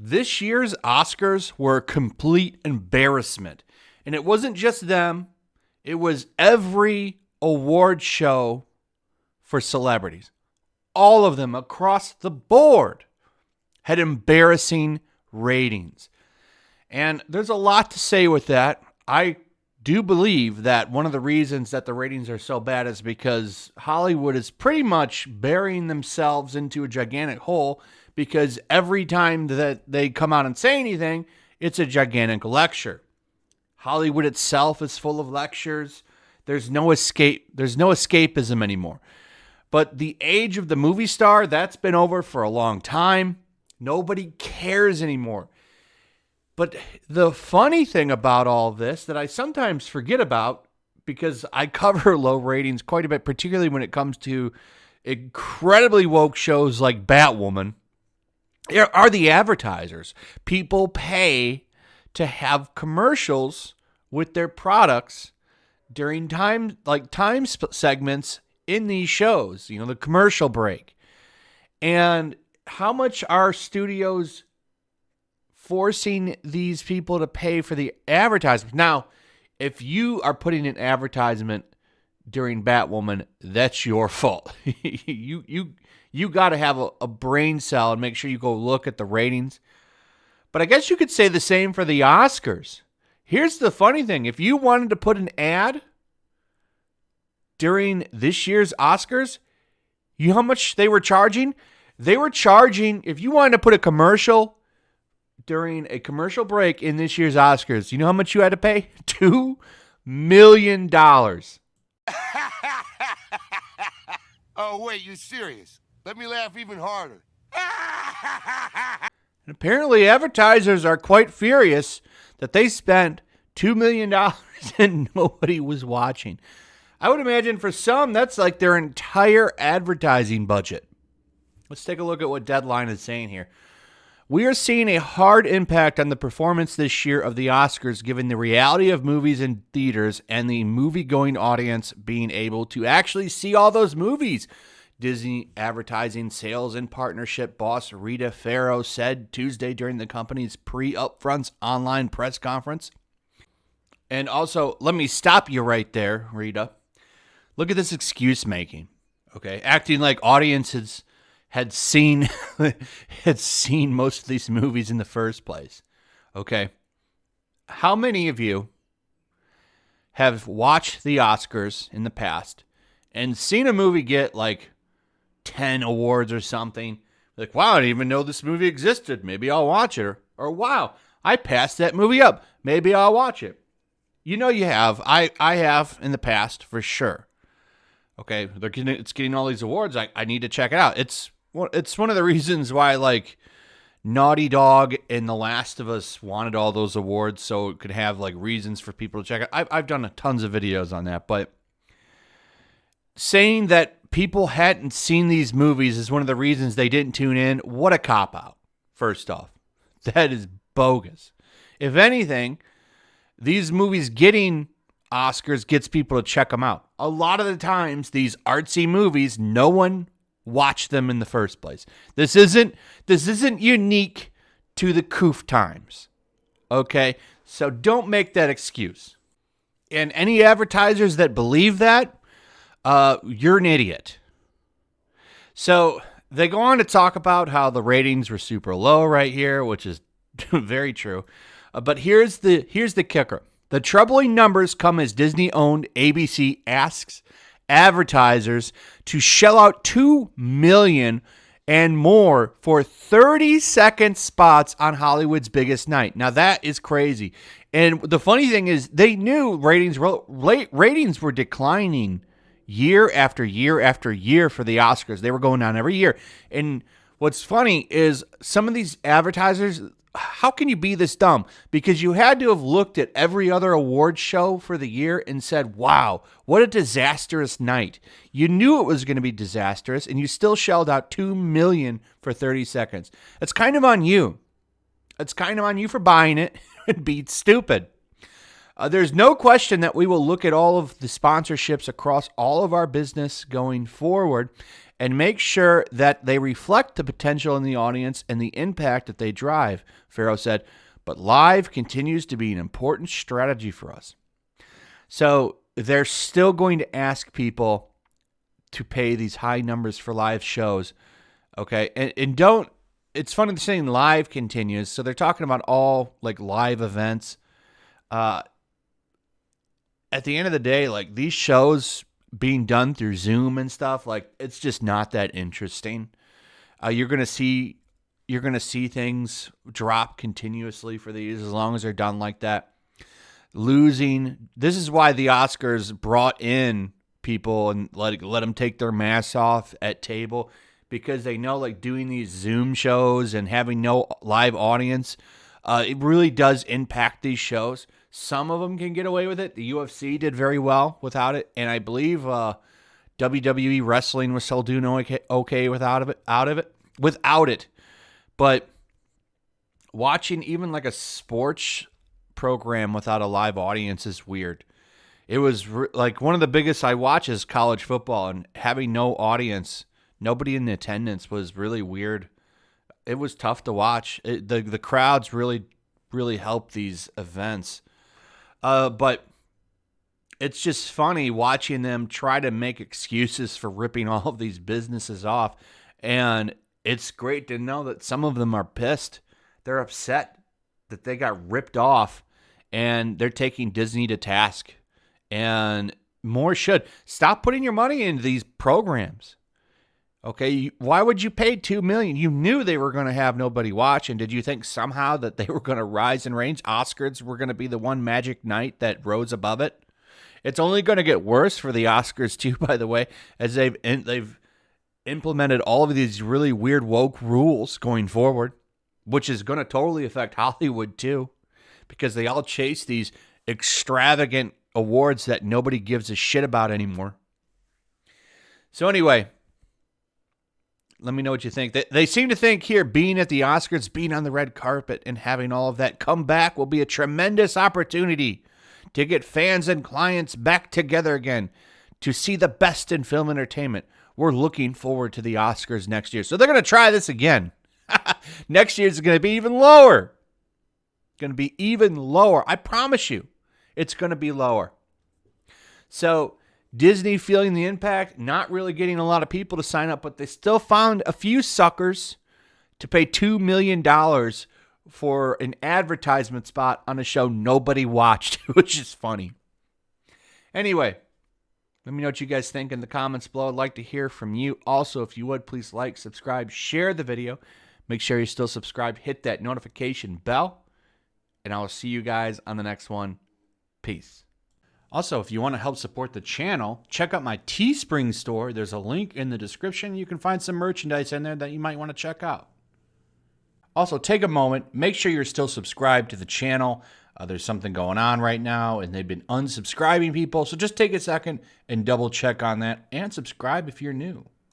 This year's Oscars were a complete embarrassment. And it wasn't just them. It was every award show for celebrities. All of them across the board had embarrassing ratings. And there's a lot to say with that. I do believe that one of the reasons that the ratings are so bad is because Hollywood is pretty much burying themselves into a gigantic hole, because every time that they come out and say anything, it's a gigantic lecture. Hollywood itself is full of lectures. There's no escape. There's no escapism anymore. But the age of the movie star, that's been over for a long time. Nobody cares anymore. But the funny thing about all this that I sometimes forget about, because I cover low ratings quite a bit, particularly when it comes to incredibly woke shows like Batwoman, are the advertisers. People pay to have commercials with their products during time segments in these shows, the commercial break. And how much are studios forcing these people to pay for the advertisement? Now, if you are putting an advertisement during Batwoman, that's your fault. You got to have a brain cell and make sure you go look at the ratings. But I guess you could say the same for the Oscars. Here's the funny thing. If you wanted to put an ad during this year's Oscars, you know how much they were charging? They were charging, if you wanted to put a commercial during a commercial break in this year's Oscars, you know how much you had to pay? $2 million. Oh, wait, you serious? Let me laugh even harder. And apparently advertisers are quite furious that they spent $2 million and nobody was watching. I would imagine for some, that's like their entire advertising budget. Let's take a look at what Deadline is saying here. We are seeing a hard impact on the performance this year of the Oscars, given the reality of movies in theaters and the movie-going audience being able to actually see all those movies. Disney advertising sales and partnership boss Rita Farrow said Tuesday during the company's pre-upfronts online press conference. And also, let me stop you right there, Rita. Look at this excuse making, okay? Acting like audiences had seen most of these movies in the first place, okay? How many of you have watched the Oscars in the past and seen a movie get like 10 awards or something? Like, wow, I didn't even know this movie existed. Maybe I'll watch it. Or wow, I passed that movie up. Maybe I'll watch it. You know you have. I have in the past for sure. Okay, it's getting all these awards. I need to check it out. It's one of the reasons why like Naughty Dog and The Last of Us wanted all those awards, so it could have like reasons for people to check it. I've done tons of videos on that, but saying that people hadn't seen these movies is one of the reasons they didn't tune in. What a cop-out, first off. That is bogus. If anything, these movies getting Oscars gets people to check them out. A lot of the times, these artsy movies, no one watched them in the first place. This isn't unique to the coof times, okay? So don't make that excuse. And any advertisers that believe that, you're an idiot. So they go on to talk about how the ratings were super low right here, which is very true. But here's the kicker. The troubling numbers come as Disney-owned ABC asks advertisers to shell out $2 million and more for 30-second spots on Hollywood's biggest night. Now that is crazy. And the funny thing is, they knew ratings were declining year after year after year for the Oscars. They were going down every year. And what's funny is some of these advertisers, how can you be this dumb? Because you had to have looked at every other award show for the year and said, wow, what a disastrous night. You knew it was going to be disastrous, and you still shelled out $2 million for 30 seconds. It's kind of on you. It's kind of on you for buying it and being stupid. There's no question that we will look at all of the sponsorships across all of our business going forward and make sure that they reflect the potential in the audience and the impact that they drive, Farrow said. But live continues to be an important strategy for us. So they're still going to ask people to pay these high numbers for live shows. Okay. And don't, it's funny saying live continues. So they're talking about all like live events. At the end of the day, like these shows being done through Zoom and stuff, like it's just not that interesting. You're gonna see things drop continuously for these as long as they're done like that. Losing. This is why the Oscars brought in people and let them take their masks off at table, because they know like doing these Zoom shows and having no live audience, it really does impact these shows. Some of them can get away with it. The UFC did very well without it, and I believe WWE wrestling was still doing okay without it. But watching even like a sports program without a live audience is weird. It was like one of the biggest I watch is college football, and having no audience, nobody in the attendance, was really weird. It was tough to watch. The crowds really help these events. But it's just funny watching them try to make excuses for ripping all of these businesses off. And it's great to know that some of them are pissed. They're upset that they got ripped off, and they're taking Disney to task. And more should. Stop putting your money into these programs. Okay, why would you pay $2 million? You knew they were going to have nobody watch, and did you think somehow that they were going to rise in range? Oscars were going to be the one magic night that rose above it. It's only going to get worse for the Oscars too, by the way, as they've implemented all of these really weird woke rules going forward, which is going to totally affect Hollywood too, because they all chase these extravagant awards that nobody gives a shit about anymore. So anyway, let me know what you think. They seem to think here, being at the Oscars, being on the red carpet and having all of that come back will be a tremendous opportunity to get fans and clients back together again, to see the best in film entertainment. We're looking forward to the Oscars next year. So they're going to try this again. Next year is going to be even lower. Going to be even lower. I promise you, it's going to be lower. So Disney feeling the impact, not really getting a lot of people to sign up, but they still found a few suckers to pay $2 million for an advertisement spot on a show nobody watched, which is funny. Anyway, let me know what you guys think in the comments below. I'd like to hear from you. Also, if you would, please like, subscribe, share the video. Make sure you're still subscribed. Hit that notification bell. And I will see you guys on the next one. Peace. Also, if you want to help support the channel, check out my Teespring store. There's a link in the description. You can find some merchandise in there that you might want to check out. Also, take a moment. Make sure you're still subscribed to the channel. There's something going on right now, and they've been unsubscribing people. So just take a second and double check on that, and subscribe if you're new.